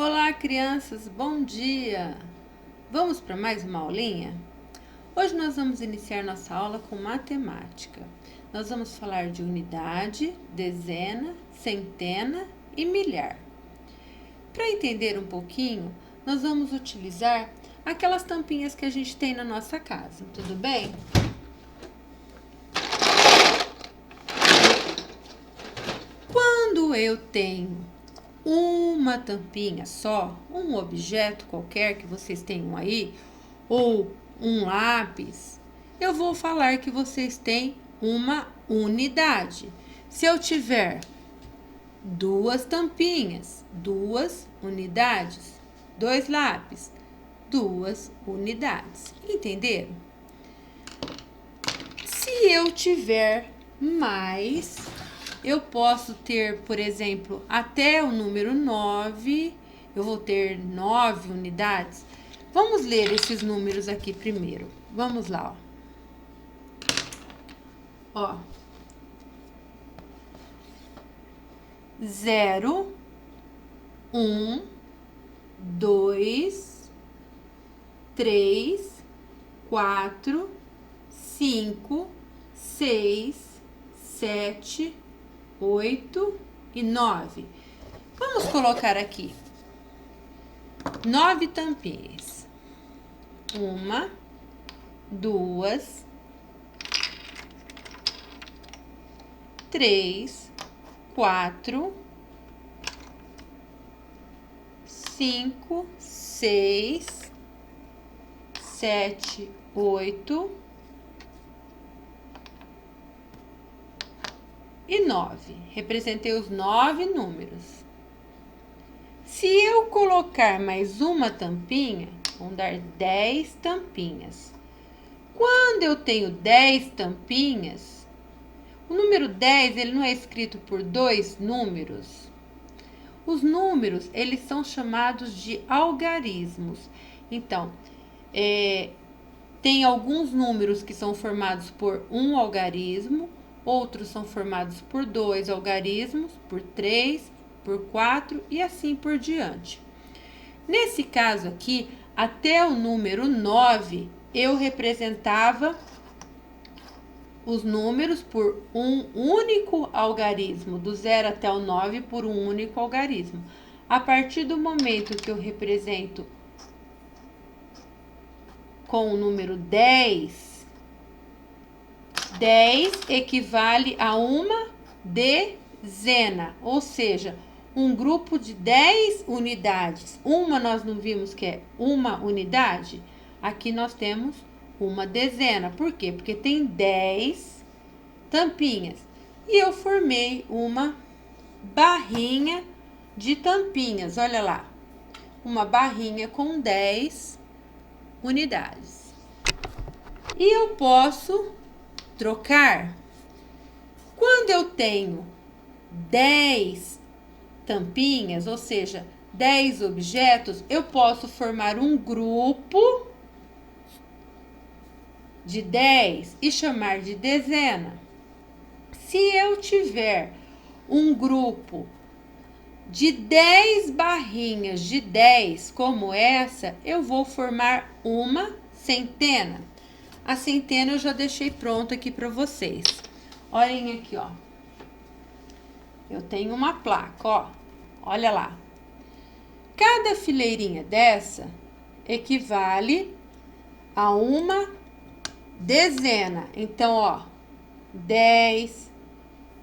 Olá, crianças, bom dia! Vamos para mais uma aulinha? Hoje nós vamos iniciar nossa aula com matemática. Nós vamos falar de unidade, dezena, centena e milhar. Para entender um pouquinho, nós vamos utilizar aquelas tampinhas que a gente tem na nossa casa, tudo bem? Quando eu tenho uma tampinha só, um objeto qualquer que vocês tenham aí, ou um lápis, eu vou falar que vocês têm uma unidade. Se eu tiver duas tampinhas, duas unidades, dois lápis, duas unidades. Entenderam? Se eu tiver mais, eu posso ter, por exemplo, até o número 9, eu vou ter 9 unidades. Vamos ler esses números aqui primeiro. Vamos lá, ó. 0, 1, 2, 3, 4, 5, 6, 7, 8 e 9. Vamos colocar aqui 9 tampinhas. 1, 2, 3, 4, 5, 6, 7, 8 e 9. Representei os 9 números. Se eu colocar mais uma tampinha, vão dar 10 tampinhas. Quando eu tenho 10 tampinhas, o número 10, ele não é escrito por dois números. Os números, eles são chamados de algarismos. Então, tem alguns números que são formados por um algarismo, outros são formados por 2 algarismos, por 3, por 4 e assim por diante. Nesse caso aqui, até o número 9, eu representava os números por um único algarismo, do 0 até o 9 por um único algarismo. A partir do momento que eu represento com o número 10, 10 equivale a uma dezena, ou seja, um grupo de 10 unidades. Uma nós não vimos que é uma unidade? Aqui nós temos uma dezena. Por quê? Porque tem 10 tampinhas. E eu formei uma barrinha de tampinhas. Olha lá. Uma barrinha com 10 unidades. E eu posso trocar. Quando eu tenho 10 tampinhas, ou seja, 10 objetos, eu posso formar um grupo de 10 e chamar de dezena. Se eu tiver um grupo de 10 barrinhas de 10, como essa, eu vou formar uma centena. A centena eu já deixei pronta aqui para vocês. Olhem aqui, ó. Eu tenho uma placa, ó. Olha lá. Cada fileirinha dessa equivale a uma dezena. Então, ó, 10,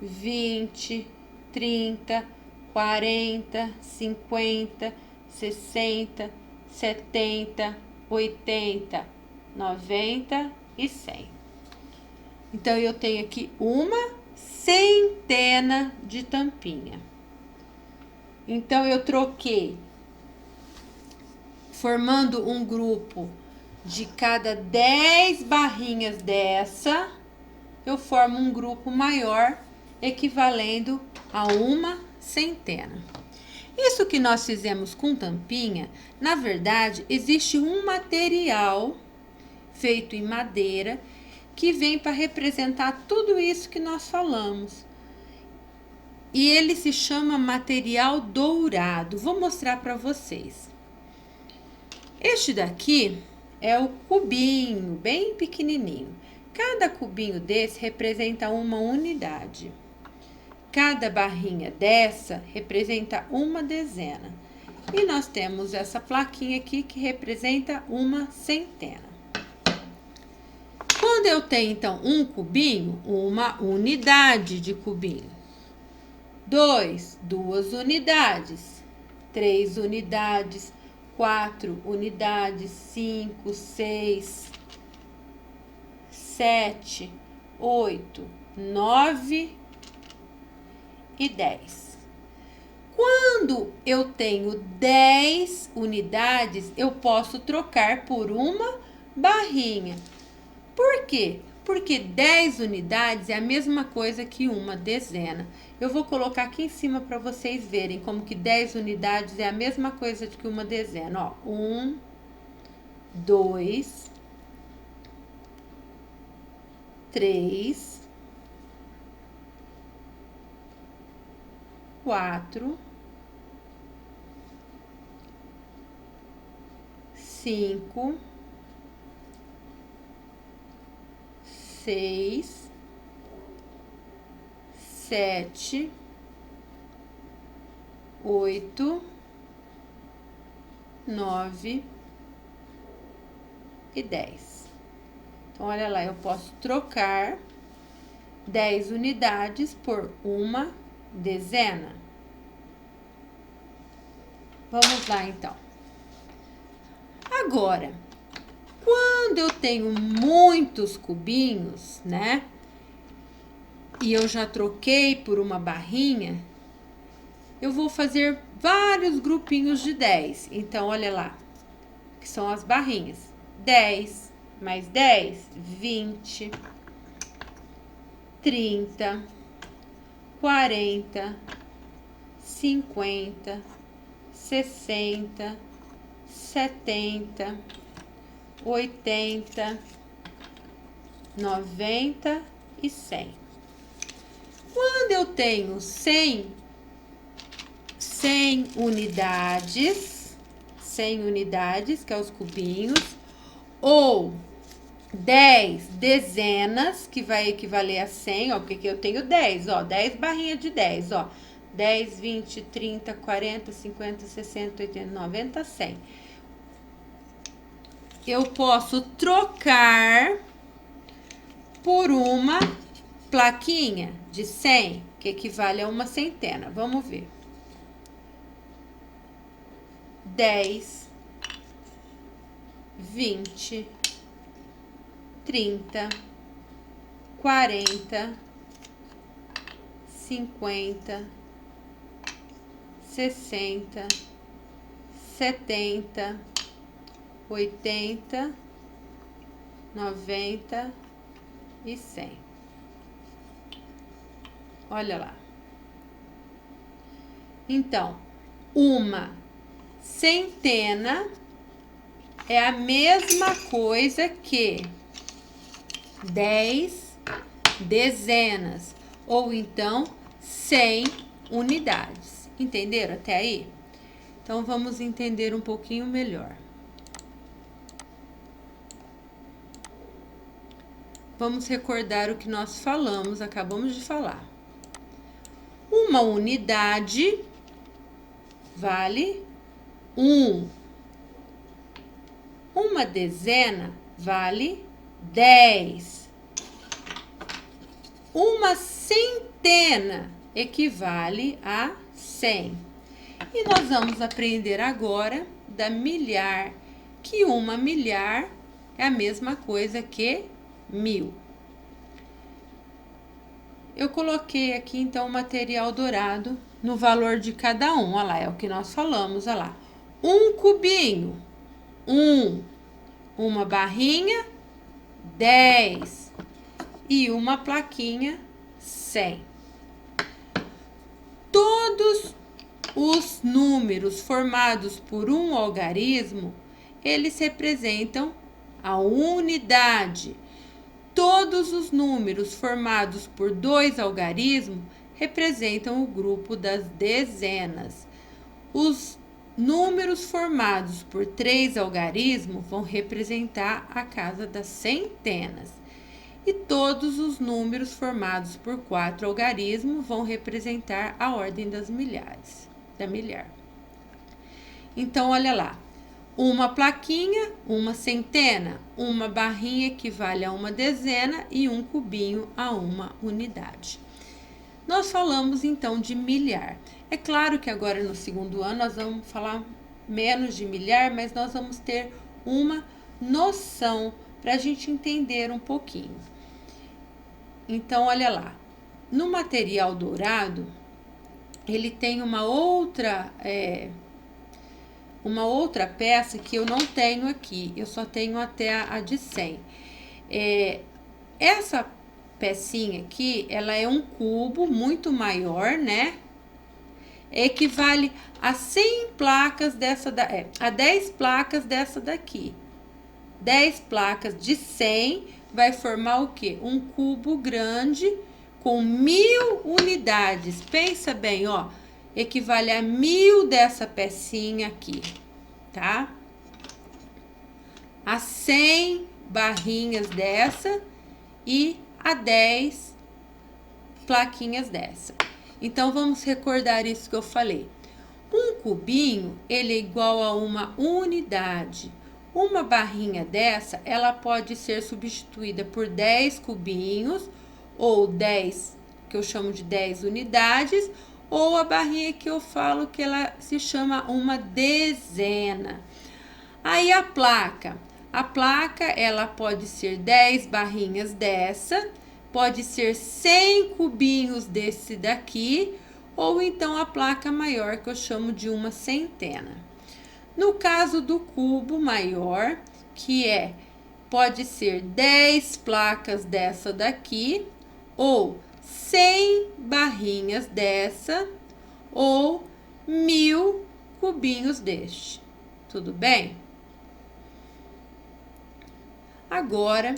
20, 30, 40, 50, 60, 70, 80, 90 e 100. Então, eu tenho aqui uma centena de tampinha. Então, eu troquei, formando um grupo de cada 10 barrinhas dessa, eu formo um grupo maior, equivalendo a uma centena. Isso que nós fizemos com tampinha, na verdade, existe um material feito em madeira que vem para representar tudo isso que nós falamos. e ele se chama material dourado. Vou mostrar para vocês. Este daqui é o cubinho, bem pequenininho. Cada cubinho desse representa uma unidade. Cada barrinha dessa representa uma dezena. E nós temos essa plaquinha aqui que representa uma centena. Quando eu tenho, então, um cubinho, uma unidade de cubinho. 2, 2 unidades. 3 unidades. 4 unidades. 5, 6, 7, 8, 9 e 10. Quando eu tenho 10 unidades, eu posso trocar por uma barrinha. Por quê? Porque 10 unidades é a mesma coisa que uma dezena. Eu vou colocar aqui em cima para vocês verem como que 10 unidades é a mesma coisa que uma dezena. Ó, 1, 2, 3, 4, 5, 6, 7, 8, 9 e 10. Então, olha lá, eu posso trocar 10 unidades por uma dezena. Vamos lá, então. Agora, quando eu tenho muitos cubinhos, né? E eu já troquei por uma barrinha, eu vou fazer vários grupinhos de 10. Então, olha lá, que são as barrinhas. 10 mais 10, 20, 30, 40, 50, 60, 70, 80, 90 e 100. Quando eu tenho 100 unidades, que é os cubinhos, ou 10 dezenas, que vai equivaler a 100, ó, porque aqui eu tenho 10, ó, 10 barrinhas de 10, ó, 10, 20, 30, 40, 50, 60, 80, 90, 100. Eu posso trocar por uma plaquinha de 100, que equivale a uma centena. Vamos ver. 10, 20, 30, 40, 50, 60, 70, 80, 90 e 100. Olha lá. Então, uma centena é a mesma coisa que 10 dezenas, ou então 100 unidades. Entenderam até aí? Então, vamos entender um pouquinho melhor. Vamos recordar o que nós falamos, acabamos de falar. Uma unidade vale 1. Uma dezena vale 10. Uma centena equivale a 100. E nós vamos aprender agora da milhar, que uma milhar é a mesma coisa que 1000. Eu coloquei aqui, então, o material dourado no valor de cada um. Olha lá, é o que nós falamos, olha lá. Um cubinho, 1. Uma barrinha, 10. E uma plaquinha, 100. Todos os números formados por um algarismo, eles representam a unidade. Todos os números formados por 2 algarismos representam o grupo das dezenas. Os números formados por 3 algarismos vão representar a casa das centenas. E todos os números formados por 4 algarismos vão representar a ordem das milhares, da milhar. Então, olha lá. Uma plaquinha, uma centena, uma barrinha equivale a uma dezena e um cubinho a uma unidade. Nós falamos então de milhar. É claro que agora no segundo ano nós vamos falar menos de milhar, mas nós vamos ter uma noção para a gente entender um pouquinho. Então, olha lá. No material dourado, ele tem uma outra peça que eu não tenho aqui. Eu só tenho até a de 100. Essa pecinha aqui, ela é um cubo muito maior, né? Equivale a 100 placas a 10 placas dessa daqui. 10 placas de 100 vai formar o quê? Um cubo grande com 1000 unidades. Pensa bem, ó. Equivale a 1000 dessa pecinha aqui, tá? A 100 barrinhas dessa e a 10 plaquinhas dessa. Então, vamos recordar isso que eu falei. Um cubinho, ele é igual a uma unidade. Uma barrinha dessa, ela pode ser substituída por 10 cubinhos, ou 10, que eu chamo de 10 unidades, ou a barrinha que eu falo que ela se chama uma dezena. Aí a placa ela pode ser 10 barrinhas dessa, pode ser 100 cubinhos desse daqui, ou então a placa maior que eu chamo de uma centena. No caso do cubo maior, pode ser 10 placas dessa daqui, ou 100 barrinhas dessa, ou 1000 cubinhos deste. Tudo bem? Agora,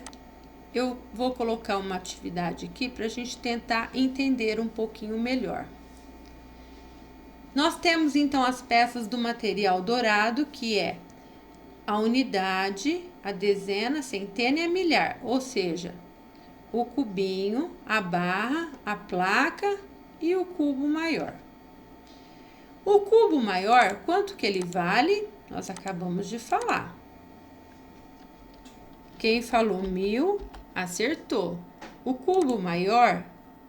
eu vou colocar uma atividade aqui para a gente tentar entender um pouquinho melhor. Nós temos, então, as peças do material dourado, que é a unidade, a dezena, a centena e a milhar. Ou seja, o cubinho, a barra, a placa e o cubo maior. O cubo maior, quanto que ele vale? Nós acabamos de falar. Quem falou 1000, acertou. O cubo maior,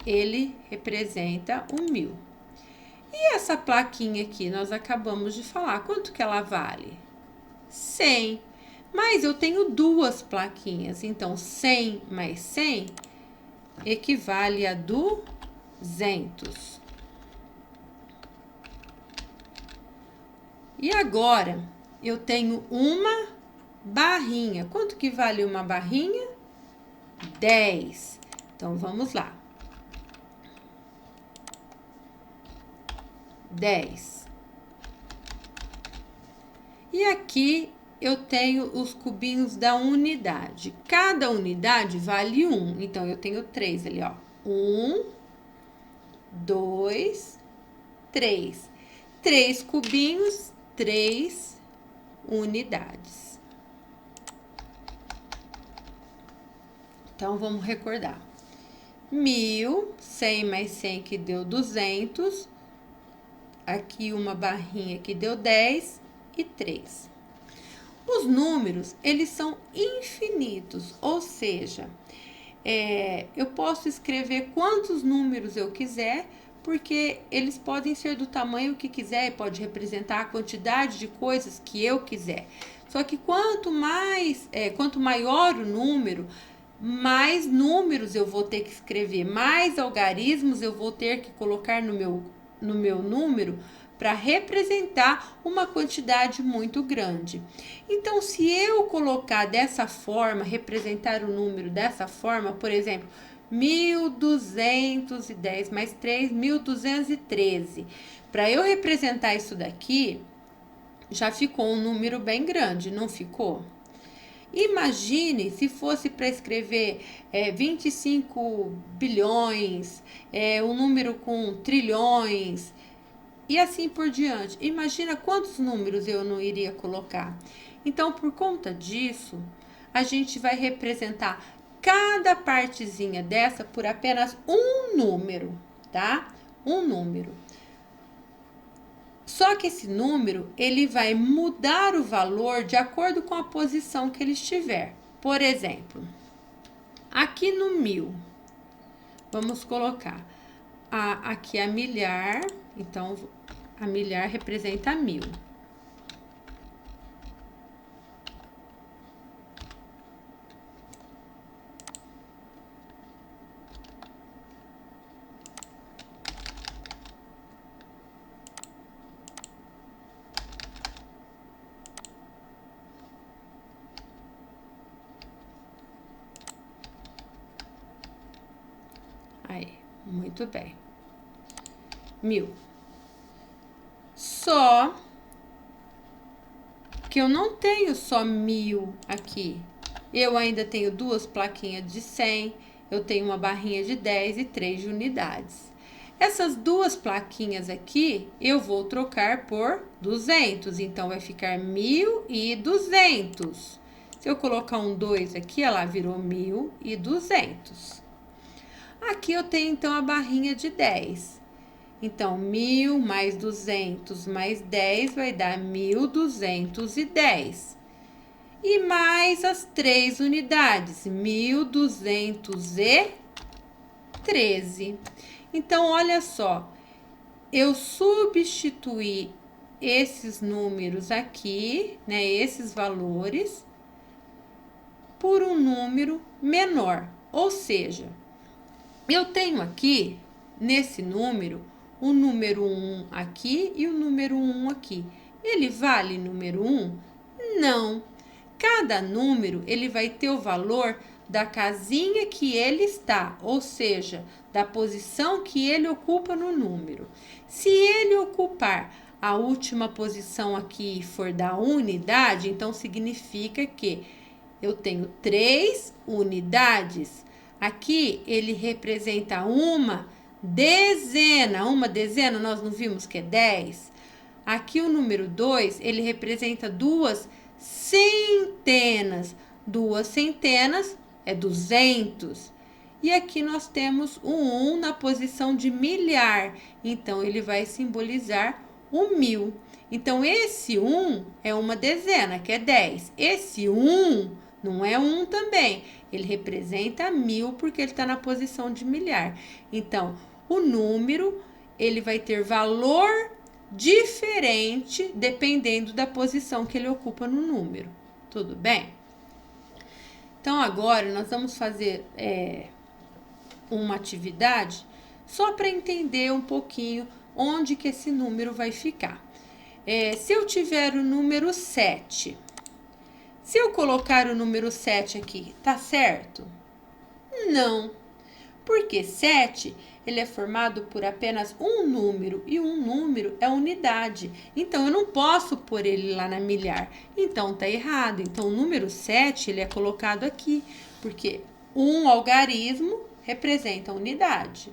ele representa o 1000. E essa plaquinha aqui, nós acabamos de falar, quanto que ela vale? 100. Mas eu tenho 2 plaquinhas, então 100 mais 100 equivale a 200. E agora, eu tenho uma barrinha. Quanto que vale uma barrinha? 10. Então, vamos lá. 10. E aqui eu tenho os cubinhos da unidade. Cada unidade vale 1. Então, eu tenho 3 ali, ó. 1, 2, 3. 3 cubinhos, 3 unidades. Então, vamos recordar. 1000, 100 mais 100 que deu 200. Aqui uma barrinha que deu 10 e 3. Os números, eles são infinitos, ou seja, eu posso escrever quantos números eu quiser, porque eles podem ser do tamanho que quiser, pode representar a quantidade de coisas que eu quiser. Só que quanto maior o número, mais números eu vou ter que escrever, mais algarismos eu vou ter que colocar no meu número para representar uma quantidade muito grande. Então, se eu colocar dessa forma, representar o número dessa forma, por exemplo, 1210 mais 3, 1213. Para eu representar isso daqui, já ficou um número bem grande, não ficou? Imagine se fosse para escrever 25 bilhões, um número com trilhões e assim por diante. Imagina quantos números eu não iria colocar. Então, por conta disso, a gente vai representar cada partezinha dessa por apenas um número, tá? Um número. Só que esse número, ele vai mudar o valor de acordo com a posição que ele estiver. Por exemplo, aqui no 1000, vamos colocar aqui a milhar, então a milhar representa 1000. Aí, muito bem. 1000. Só que eu não tenho só 1000 aqui. Eu ainda tenho duas plaquinhas de 100, eu tenho uma barrinha de 10 e 3 de unidades. Essas duas plaquinhas aqui, eu vou trocar por 200, então vai ficar 1.200. Se eu colocar um 2 aqui, ela virou 1.200. Aqui eu tenho, então, a barrinha de 10. Então, 1000 mais 200 mais 10 vai dar 1.210. E mais as 3 unidades, 1.213. Então, olha só, eu substituí esses números aqui, né, esses valores, por um número menor. Ou seja, eu tenho aqui, nesse número, o número 1 aqui e o número 1 aqui. Ele vale número 1? Não. Cada número, ele vai ter o valor da casinha que ele está, ou seja, da posição que ele ocupa no número. Se ele ocupar a última posição aqui e for da unidade, então significa que eu tenho 3 unidades. Aqui ele representa uma dezena. Uma dezena nós não vimos que é 10? Aqui o número 2, ele representa 2 centenas. 2 centenas é 200. E aqui nós temos o 1 na posição de milhar. Então, ele vai simbolizar o 1000. Então, esse 1 é uma dezena, que é 10. Esse 1 não é 1 também. Ele representa 1000 porque ele está na posição de milhar. Então, o número, ele vai ter valor diferente dependendo da posição que ele ocupa no número. Tudo bem? Então, agora nós vamos fazer uma atividade só para entender um pouquinho onde que esse número vai ficar. Se eu tiver o número 7, se eu colocar o número 7 aqui, tá certo? Não, porque 7, ele é formado por apenas um número, e um número é unidade. Então, eu não posso pôr ele lá na milhar. Então, tá errado. Então, o número 7, ele é colocado aqui, porque um algarismo representa a unidade.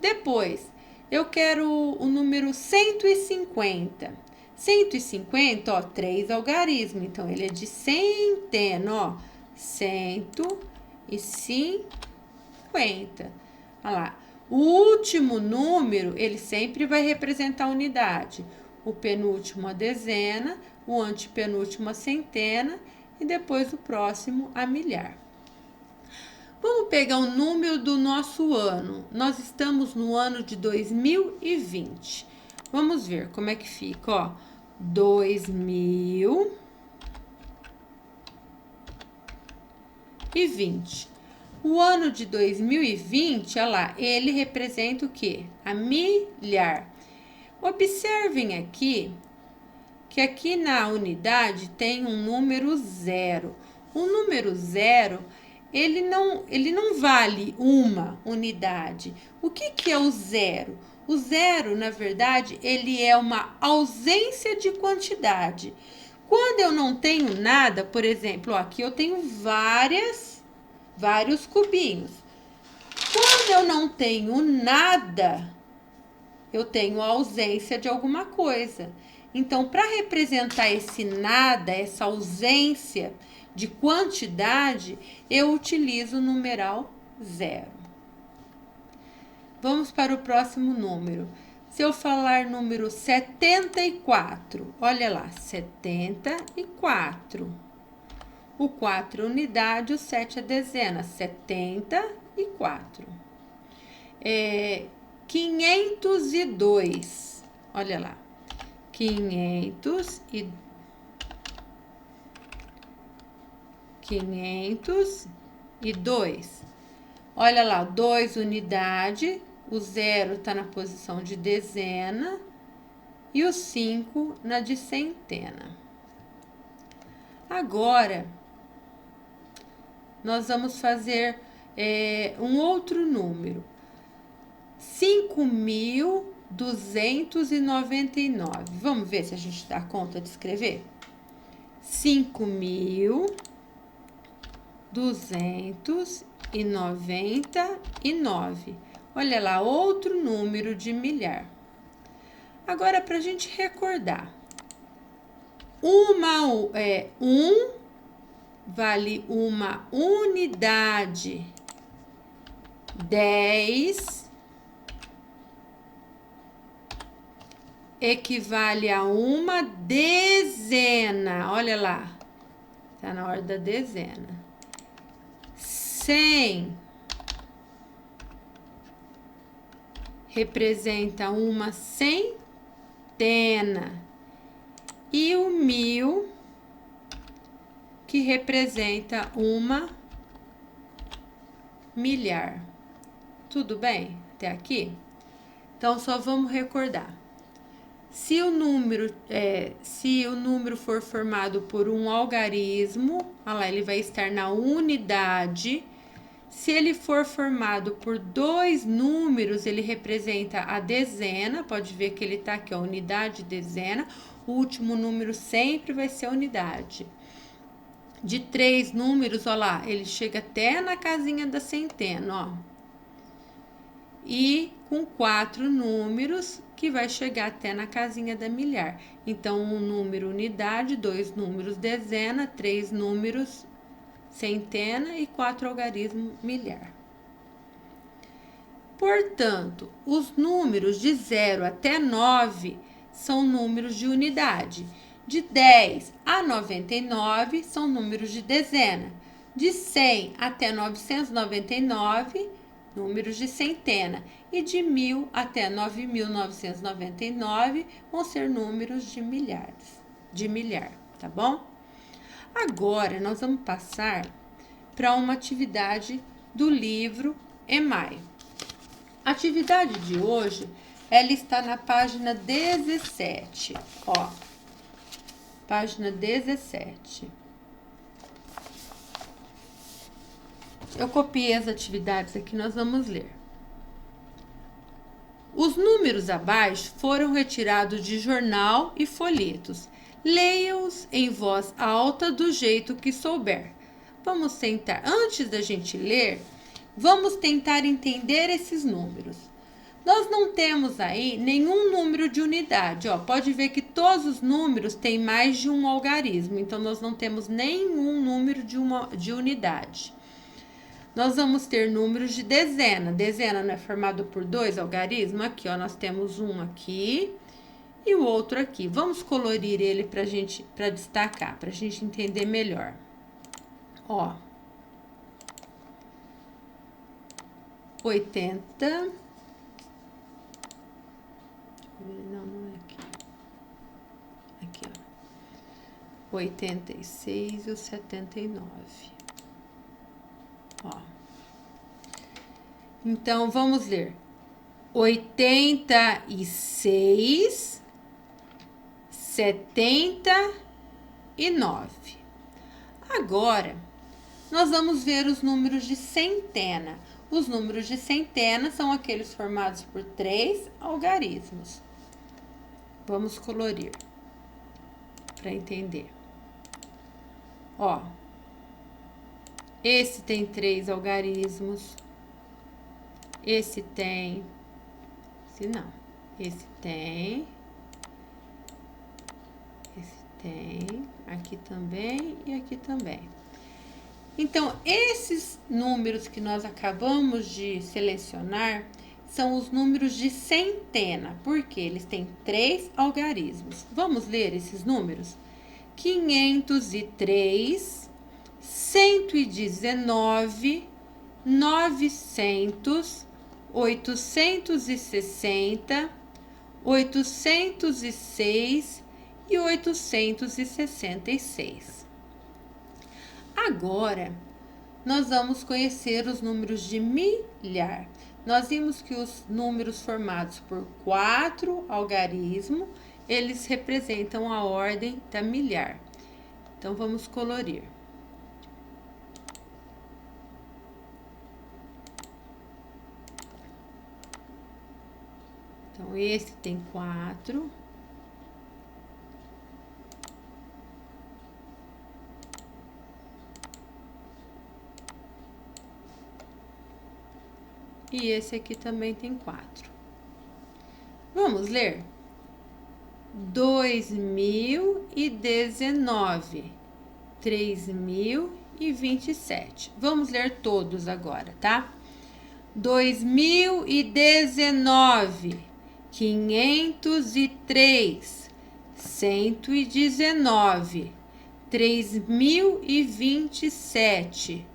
Depois, eu quero o número 150. 150, ó, 3 algarismos. Então, ele é de centena, ó. 150. Olha lá. O último número, ele sempre vai representar a unidade. O penúltimo a dezena, o antepenúltimo a centena e depois o próximo a milhar. Vamos pegar o número do nosso ano. Nós estamos no ano de 2020. Vamos ver como é que fica, ó. 2020. O ano de 2020, olha lá, ele representa o quê? A milhar. Observem aqui, que aqui na unidade tem um número 0. O número 0, ele não vale uma unidade. O que é o 0? O 0, na verdade, ele é uma ausência de quantidade. Quando eu não tenho nada, por exemplo, ó, aqui eu tenho vários cubinhos. Quando eu não tenho nada, eu tenho a ausência de alguma coisa. Então, para representar esse nada, essa ausência de quantidade, eu utilizo o numeral 0. Vamos para o próximo número. Se eu falar número 74, olha lá, 74. O 4 é unidade, o 7 é dezena, 74. 502, olha lá, 502. Olha lá, 2 unidade, o 0 está na posição de dezena e o 5 na de centena. Agora, nós vamos fazer um outro número. 5.299. Vamos ver se a gente dá conta de escrever? 5.299. Olha lá, outro número de milhar. Agora, para a gente recordar. Vale uma unidade. 10 equivale a uma dezena. Olha lá, tá na hora da dezena. 100 representa uma centena. E o 1000 que representa uma milhar. Tudo bem até aqui? Então, só vamos recordar. Se o número for formado por um algarismo, olha lá, ele vai estar na unidade. Se ele for formado por 2 números, ele representa a dezena. Pode ver que ele está aqui, ó, unidade, dezena. O último número sempre vai ser a unidade. De 3 números, olha lá, ele chega até na casinha da centena, ó. E com 4 números, que vai chegar até na casinha da milhar. Então, um número unidade, 2 números dezena, 3 números centena e 4 algarismo milhar. Portanto, os números de 0 até 9 são números de unidade. De 10 a 99 são números de dezena. De 100 até 999, números de centena. E de 1000 até 9.999 vão ser números de milhar, tá bom? Agora, nós vamos passar para uma atividade do livro EMAI. A atividade de hoje, ela está na página 17, ó. Página 17. Eu copiei as atividades aqui, nós vamos ler. Os números abaixo foram retirados de jornal e folhetos. Leia-os em voz alta do jeito que souber. Vamos tentar, antes da gente ler, vamos tentar entender esses números. Nós não temos aí nenhum número de unidade, ó. Pode ver que todos os números têm mais de um algarismo, então nós não temos nenhum número de unidade. Nós vamos ter números de dezena. Dezena não é formado por 2 algarismos? Aqui, ó, nós temos um aqui e o outro aqui. Vamos colorir ele para destacar, para a gente entender melhor. Ó, 80. Não é aqui. Aqui, ó. 86 e o 79. Ó. Então, vamos ler. 86, 79. Agora, nós vamos ver os números de centena. Os números de centena são aqueles formados por 3 algarismos. Vamos colorir para entender. Ó, esse tem 3 algarismos. Esse tem. Esse não. Esse tem. Esse tem. Aqui também e aqui também. Então, esses números que nós acabamos de selecionar são os números de centena, porque eles têm 3 algarismos. Vamos ler esses números? 503, 119, 900, 860, 806 e 866. Agora, nós vamos conhecer os números de milhar. Nós vimos que os números formados por 4 algarismos, eles representam a ordem da milhar. Então, vamos colorir. Então, esse tem 4. E esse aqui também tem 4. Vamos ler? 2019, 3027. Vamos ler todos agora, tá? 2019, 503, 119, 3027,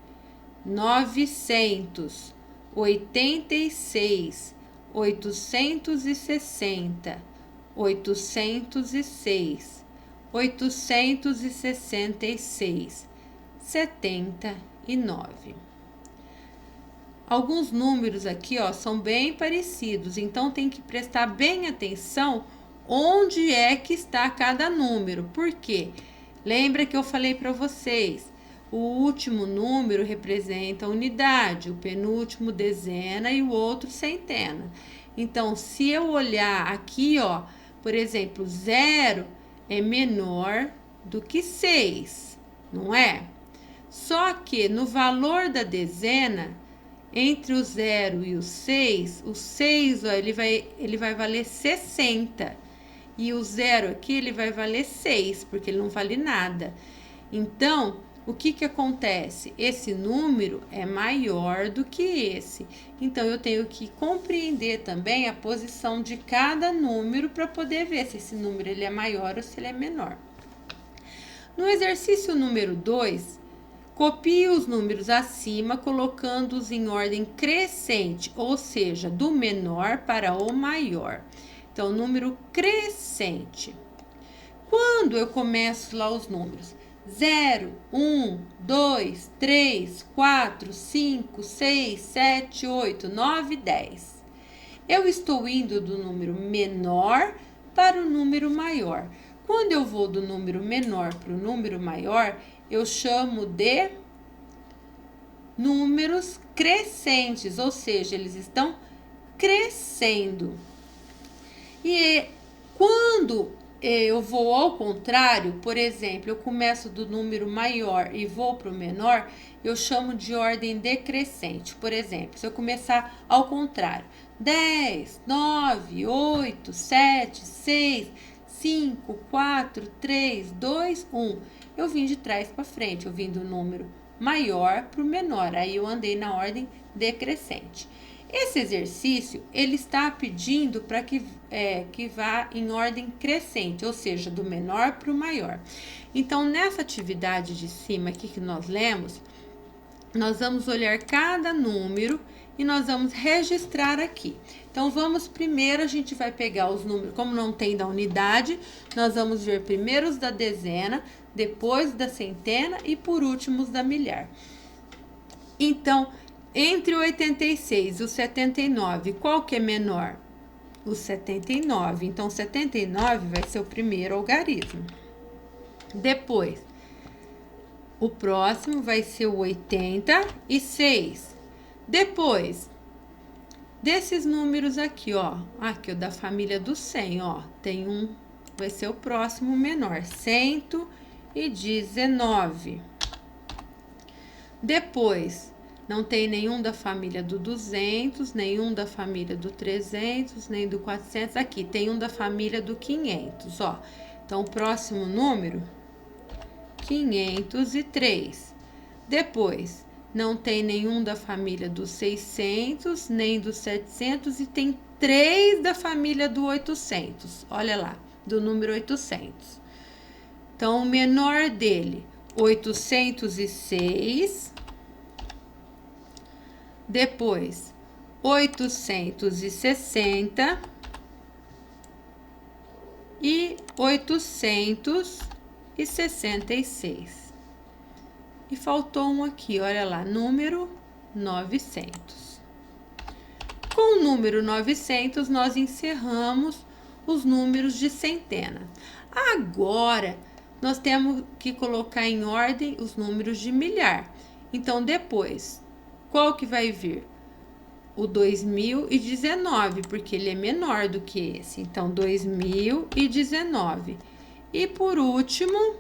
900, 86, 860, 806, 866, 79. Alguns números aqui, ó, são bem parecidos, então tem que prestar bem atenção onde é que está cada número. Por quê? Lembra que eu falei para vocês, o último número representa a unidade, o penúltimo dezena e o outro centena. Então, se eu olhar aqui, ó, por exemplo, 0 é menor do que 6, não é? Só que no valor da dezena, entre o 0 e o 6, ó, ele vai valer 60. E o 0 aqui, ele vai valer 6, porque ele não vale nada. Então, o que acontece? Esse número é maior do que esse. Então, eu tenho que compreender também a posição de cada número para poder ver se esse número ele é maior ou se ele é menor. No exercício número 2, copie os números acima, colocando-os em ordem crescente, ou seja, do menor para o maior. Então, número crescente. Quando eu começo lá os números? 0, 1, 2, 3, 4, 5, 6, 7, 8, 9, 10. Eu estou indo do número menor para o número maior. Quando eu vou do número menor para o número maior, eu chamo de números crescentes, ou seja, eles estão crescendo. E quando eu vou ao contrário, por exemplo, eu começo do número maior e vou para o menor, eu chamo de ordem decrescente. Por exemplo, se eu começar ao contrário, 10, 9, 8, 7, 6, 5, 4, 3, 2, 1. Eu vim de trás para frente, eu vim do número maior para o menor, aí eu andei na ordem decrescente. Esse exercício, ele está pedindo para que vá em ordem crescente, ou seja, do menor para o maior. Então, nessa atividade de cima aqui que nós lemos, nós vamos olhar cada número e nós vamos registrar aqui. Então, primeiro a gente vai pegar os números, como não tem da unidade, nós vamos ver primeiro os da dezena, depois da centena e por último os da milhar. Então, entre o 86 e o 79, qual que é menor? O 79. Então, 79 vai ser o primeiro algarismo. Depois, o próximo vai ser o 86. Depois, desses números aqui, ó. Aqui, o da família do 100, ó. Tem vai ser o próximo menor. 119. Depois, não tem nenhum da família do 200, nenhum da família do 300, nem do 400. Aqui, tem um da família do 500, ó. Então, o próximo número, 503. Depois, não tem nenhum da família do 600, nem do 700 e tem 3 da família do 800. Olha lá, do número 800. Então, o menor dele, 806. Depois, 860 e 866. E faltou um aqui, olha lá, número 900. Com o número 900, nós encerramos os números de centena. Agora, nós temos que colocar em ordem os números de milhar. Então, depois, qual que vai vir? O 2019, porque ele é menor do que esse. Então, 2019. E, por último,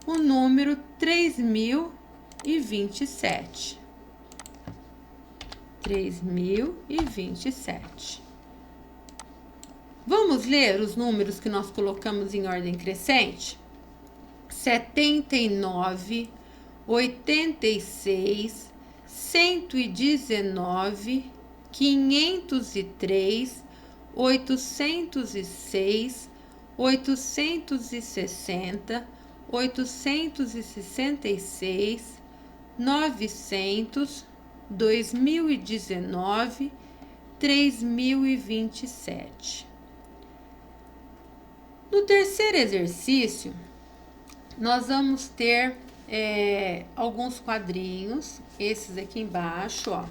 o número 3027. 3027. Vamos ler os números que nós colocamos em ordem crescente? 79, 86, 119, 503, 806, 860, 866, 900, 2019, 3027. No terceiro exercício, nós vamos ter alguns quadrinhos, esses aqui embaixo, ó,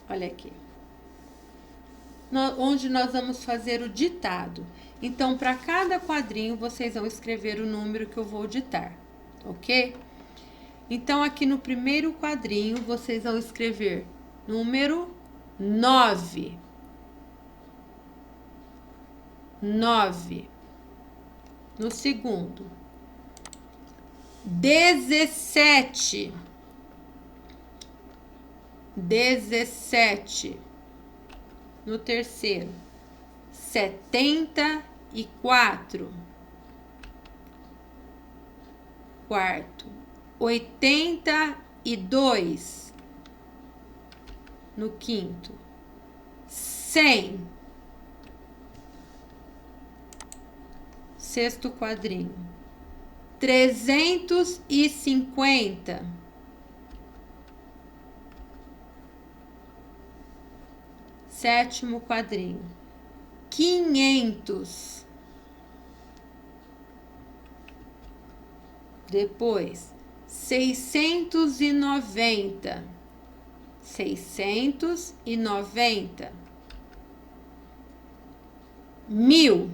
olha aqui, onde nós vamos fazer o ditado. Então, para cada quadrinho, vocês vão escrever o número que eu vou ditar, ok? Então, aqui no primeiro quadrinho, vocês vão escrever número 9. 9. No segundo, 17. 17. No terceiro, 74. Quarto, 82. No quinto, 100. Sexto quadrinho, 350. Sétimo quadrinho, 500. Depois, 690. 690. 1000.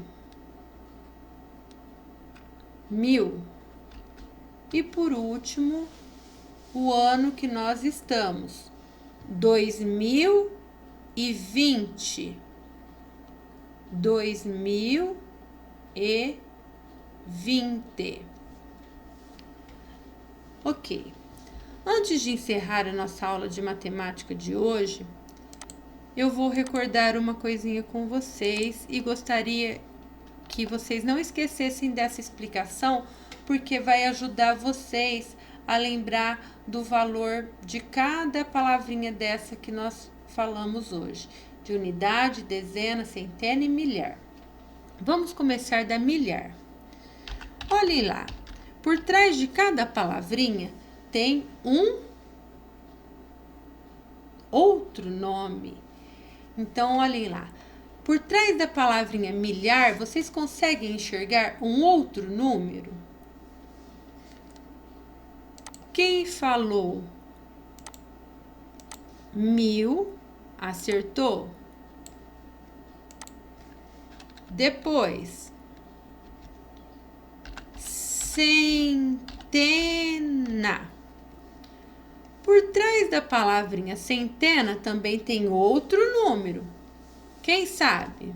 1000. E por último, o ano que nós estamos, 2020. 2020. Ok. Antes de encerrar a nossa aula de matemática de hoje, eu vou recordar uma coisinha com vocês e gostaria que vocês não esquecessem dessa explicação, porque vai ajudar vocês a lembrar do valor de cada palavrinha dessa que nós falamos hoje, de unidade, dezena, centena e milhar. Vamos começar da milhar. Olhem lá, por trás de cada palavrinha tem um outro nome. Então, olhem lá. Por trás da palavrinha milhar, vocês conseguem enxergar um outro número? Quem falou 1000 acertou. Depois, centena. Por trás da palavrinha centena também tem outro número. Quem sabe?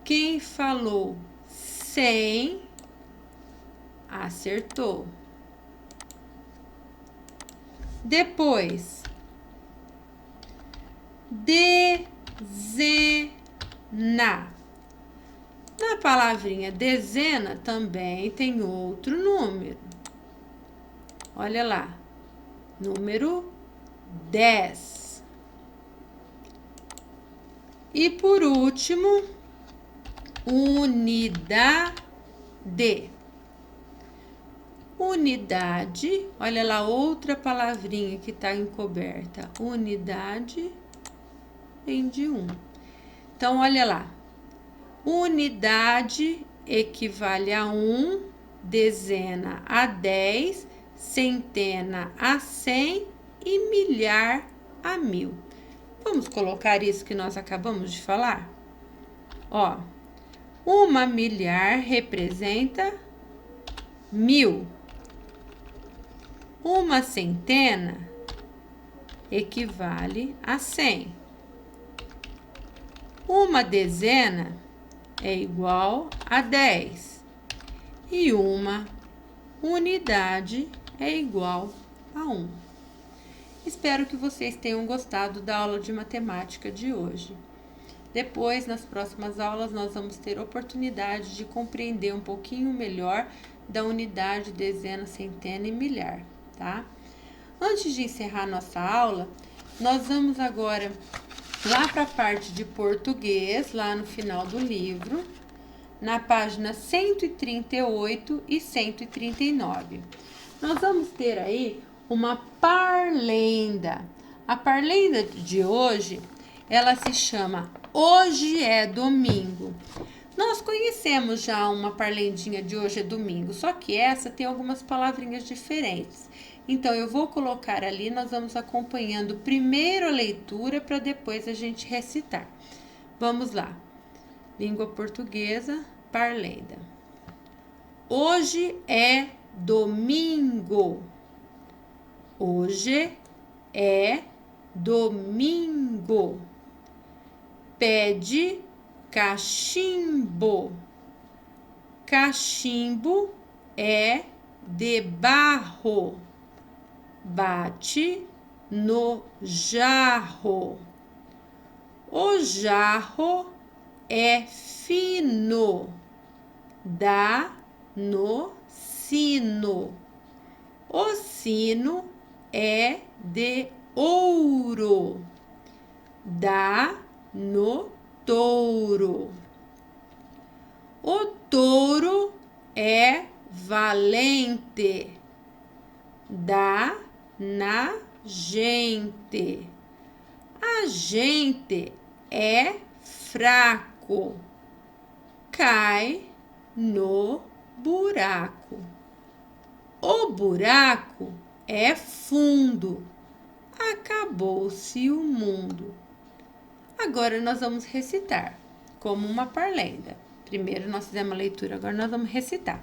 Quem falou 100 acertou. Depois, dezena. Na palavrinha dezena também tem outro número. Olha lá, número 10. E por último, unidade. Unidade, olha lá outra palavrinha que está encoberta. Unidade vem de 1. Então, olha lá. Unidade equivale a 1, dezena a 10, centena a 100 e milhar a 1000. Vamos colocar isso que nós acabamos de falar? Ó, uma milhar representa 1000. Uma centena equivale a 100. Uma dezena é igual a 10. E uma unidade é igual a 1. Espero que vocês tenham gostado da aula de matemática de hoje. Depois, nas próximas aulas, nós vamos ter oportunidade de compreender um pouquinho melhor da unidade, dezena, centena e milhar, tá? Antes de encerrar nossa aula, nós vamos agora lá para a parte de português, lá no final do livro, na página 138 e 139. Nós vamos ter aí uma parlenda. A parlenda de hoje, ela se chama Hoje é Domingo. Nós conhecemos já uma parlendinha de Hoje é Domingo, só que essa tem algumas palavrinhas diferentes. Então, eu vou colocar ali, nós vamos acompanhando primeiro a leitura para depois a gente recitar. Vamos lá. Língua portuguesa, parlenda. Hoje é domingo. Hoje é domingo. Pede cachimbo. Cachimbo é de barro. Bate no jarro. O jarro é fino. Dá no sino. O sino é de ouro. Dá no touro. O touro é valente. Dá na gente. A gente é fraco. Cai no buraco. O buraco é fundo. Acabou-se o mundo. Agora nós vamos recitar como uma parlenda. Primeiro nós fizemos a leitura, agora nós vamos recitar.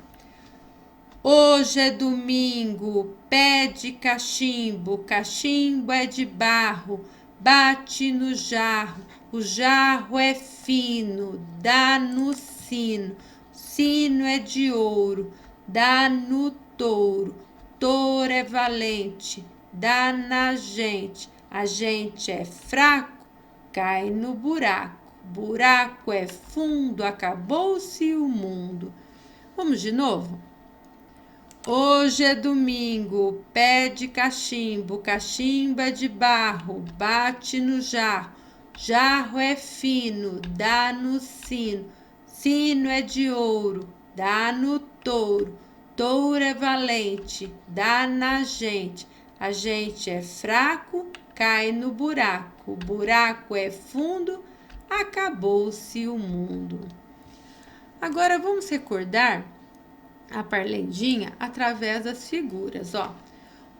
Hoje é domingo, pede cachimbo, cachimbo é de barro, bate no jarro, o jarro é fino, dá no sino, sino é de ouro, dá no touro, touro é valente, dá na gente, a gente é fraco, cai no buraco, buraco é fundo, acabou-se o mundo. Vamos de novo? Hoje é domingo, pede cachimbo, cachimbo é de barro, bate no jarro, jarro é fino, dá no sino, sino é de ouro, dá no touro, touro é valente, dá na gente, a gente é fraco, cai no buraco, buraco é fundo, acabou-se o mundo. Agora vamos recordar a parlendinha através das figuras, ó.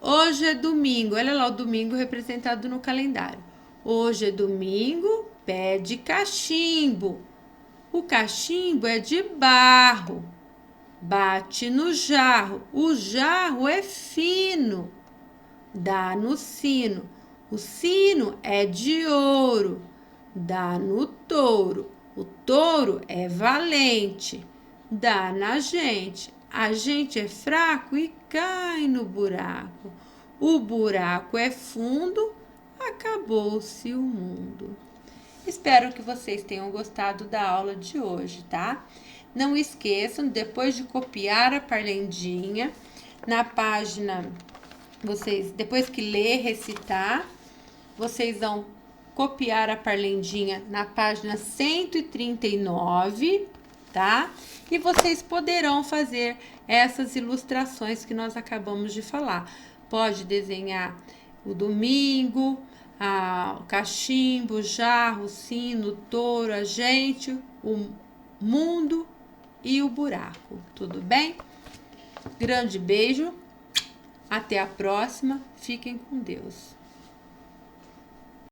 Hoje é domingo, olha lá o domingo representado no calendário. Hoje é domingo, pede cachimbo. O cachimbo é de barro, bate no jarro. O jarro é fino, dá no sino. O sino é de ouro, dá no touro. O touro é valente, dá na gente. A gente é fraco e cai no buraco. o buraco é fundo, acabou-se o mundo. Espero que vocês tenham gostado da aula de hoje, tá? Não esqueçam, depois de copiar a parlendinha, na página, depois que ler, recitar, vocês vão copiar a parlendinha na página 139, tá? E vocês poderão fazer essas ilustrações que nós acabamos de falar. Pode desenhar o domingo, o cachimbo, o jarro, o sino, o touro, a gente, o mundo e o buraco. Tudo bem? Grande beijo. Até a próxima. Fiquem com Deus.